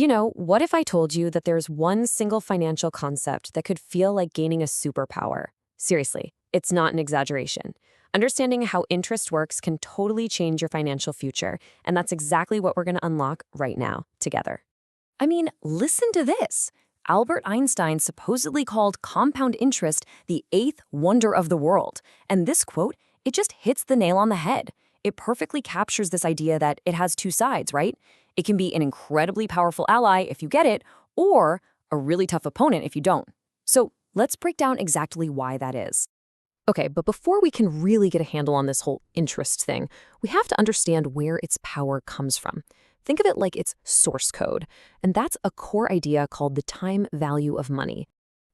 What if I told you that there's one single financial concept that could feel like gaining a superpower? Seriously, it's not an exaggeration. Understanding how interest works can totally change your financial future, and that's exactly what we're going to unlock right now together. I mean, listen to this. Albert Einstein supposedly called compound interest the eighth wonder of the world. And this quote, it just hits the nail on the head. It perfectly captures this idea that it has two sides, right? It can be an incredibly powerful ally if you get it, or a really tough opponent if you don't. So let's break down exactly why that is. Okay, but before we can really get a handle on this whole interest thing, we have to understand where its power comes from. Think of it like its source code, and that's a core idea called the time value of money.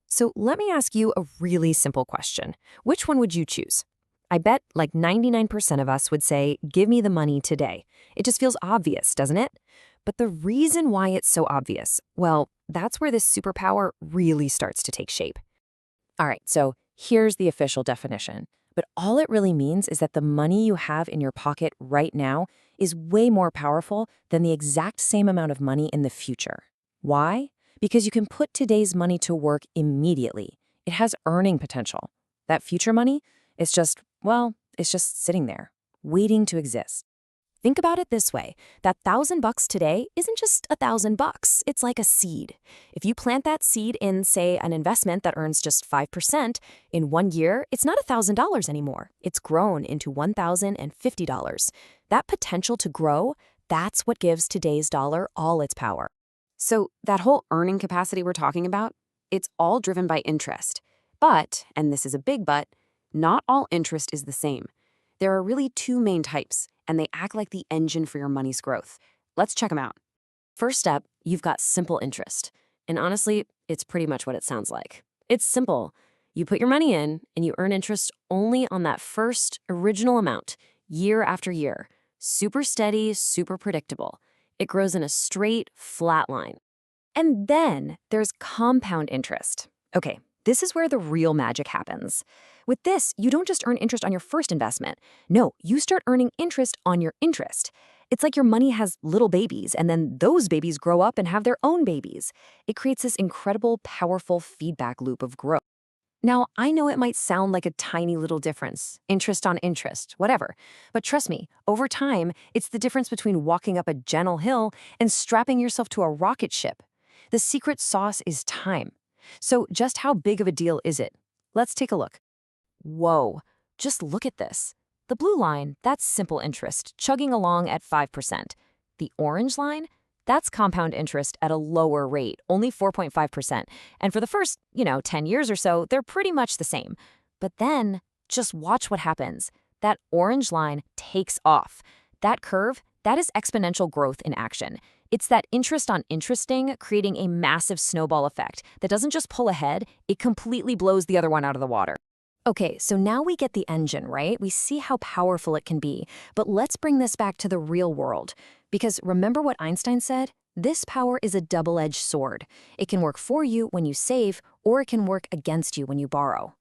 So let me ask you a really simple question. Which one would you choose? I bet like 99% of us would say, give me the money today. It just feels obvious, doesn't it? But the reason why it's so obvious, well, that's where this superpower really starts to take shape. All right, so here's the official definition. But all it really means is that the money you have in your pocket right now is way more powerful than the exact same amount of money in the future. Why? Because you can put today's money to work immediately. It has earning potential. That future money is just, well, it's just sitting there, waiting to exist. Think about it this way. That $1,000 today isn't just $1,000. It's like a seed. If you plant that seed in, say, an investment that earns just 5%, in 1 year, it's not $1,000 anymore. It's grown into $1,050. That potential to grow, that's what gives today's dollar all its power. So that whole earning capacity we're talking about, it's all driven by interest. But, and this is a big but, not all interest is the same. There are really two main types, and they act like the engine for your money's growth. Let's check them out. First up, you've got simple interest. And honestly, it's pretty much what it sounds like. It's simple. You put your money in, and you earn interest only on that first original amount, year after year. Super steady, super predictable. It grows in a straight, flat line. And then there's compound interest. Okay, this is where the real magic happens. With this, you don't just earn interest on your first investment. No, you start earning interest on your interest. It's like your money has little babies, and then those babies grow up and have their own babies. It creates this incredible, powerful feedback loop of growth. Now, I know it might sound like a tiny little difference, interest on interest, whatever. But trust me, over time, it's the difference between walking up a gentle hill and strapping yourself to a rocket ship. The secret sauce is time. So just how big of a deal is it? Let's take a look. Whoa, just look at this. The blue line, that's simple interest, chugging along at 5%. The orange line, that's compound interest at a lower rate, only 4.5%. And for the first, 10 years or so, they're pretty much the same. But then, just watch what happens. That orange line takes off. That curve, that is exponential growth in action. It's that interest on interesting creating a massive snowball effect that doesn't just pull ahead, it completely blows the other one out of the water. Okay, so now we get the engine, right? We see how powerful it can be. But let's bring this back to the real world. Because remember what Einstein said? This power is a double-edged sword. It can work for you when you save, or it can work against you when you borrow.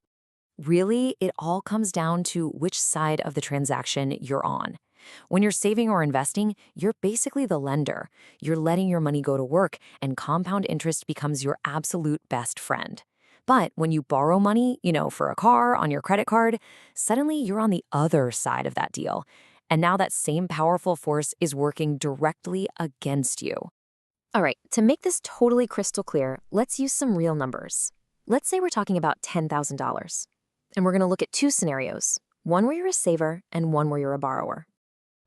Really, it all comes down to which side of the transaction you're on. When you're saving or investing, you're basically the lender. You're letting your money go to work, and compound interest becomes your absolute best friend. But when you borrow money, for a car, on your credit card, suddenly you're on the other side of that deal. And now that same powerful force is working directly against you. All right, to make this totally crystal clear, let's use some real numbers. Let's say we're talking about $10,000. And we're going to look at two scenarios, one where you're a saver and one where you're a borrower.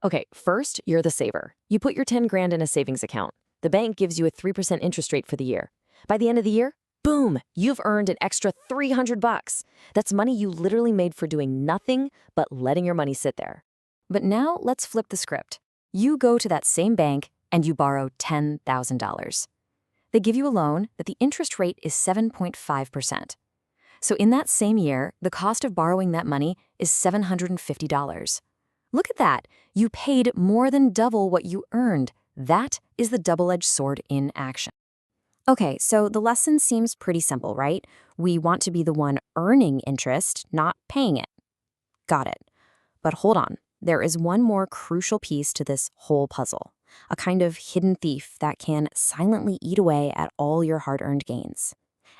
Okay, first, you're the saver. You put your 10 grand in a savings account. The bank gives you a 3% interest rate for the year. By the end of the year, boom, you've earned an extra $300. That's money you literally made for doing nothing but letting your money sit there. But now let's flip the script. You go to that same bank and you borrow $10,000. They give you a loan that the interest rate is 7.5%. So in that same year, the cost of borrowing that money is $750. Look at that. You paid more than double what you earned. That is the double-edged sword in action. Okay, so the lesson seems pretty simple, right? We want to be the one earning interest, not paying it. Got it. But hold on. There is one more crucial piece to this whole puzzle. a kind of hidden thief that can silently eat away at all your hard-earned gains.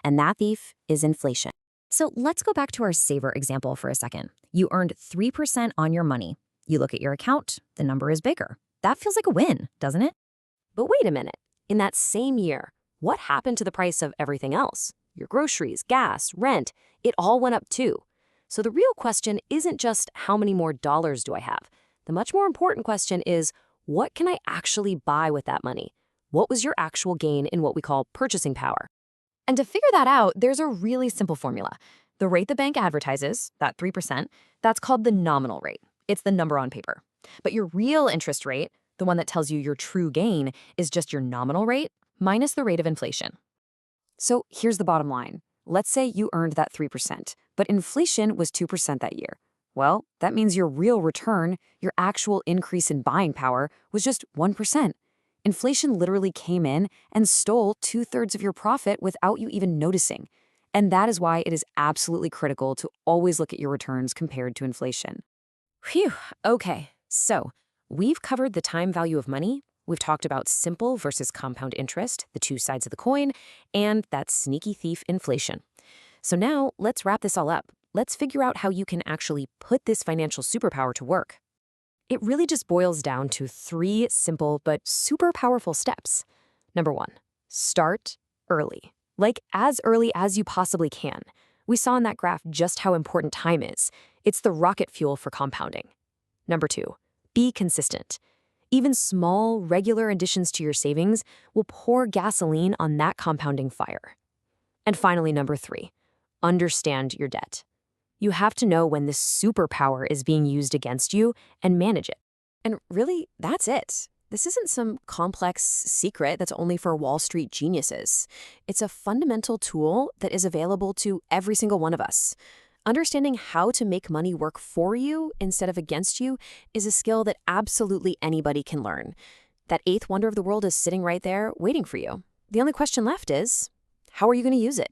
And that thief is inflation. So let's go back to our saver example for a second. You earned 3% on your money. You look at your account, the number is bigger. That feels like a win, doesn't it? But wait a minute. In that same year, what happened to the price of everything else? Your groceries, gas, rent, it all went up too. So the real question isn't just how many more dollars do I have? The much more important question is, what can I actually buy with that money? What was your actual gain in what we call purchasing power? And to figure that out, there's a really simple formula. The rate the bank advertises, that 3%, that's called the nominal rate. It's the number on paper. But your real interest rate, the one that tells you your true gain, is just your nominal rate minus the rate of inflation. So here's the bottom line. Let's say you earned that 3%, but inflation was 2% that year. Well, that means your real return, your actual increase in buying power, was just 1%. Inflation literally came in and stole 2/3 of your profit without you even noticing. And that is why it is absolutely critical to always look at your returns compared to inflation. Phew, okay. So we've covered the time value of money. We've talked about simple versus compound interest, the two sides of the coin, and that sneaky thief inflation. So now let's wrap this all up. Let's figure out how you can actually put this financial superpower to work. It really just boils down to 3 simple but super powerful steps. Number 1, start early. Like as early as you possibly can. We saw in that graph just how important time is. It's the rocket fuel for compounding. Number 2, be consistent. Even small, regular additions to your savings will pour gasoline on that compounding fire. And finally, number 3, understand your debt. You have to know when this superpower is being used against you and manage it. And really, that's it. This isn't some complex secret that's only for Wall Street geniuses. It's a fundamental tool that is available to every single one of us. Understanding how to make money work for you instead of against you is a skill that absolutely anybody can learn. That 8th wonder of the world is sitting right there waiting for you. The only question left is, how are you going to use it?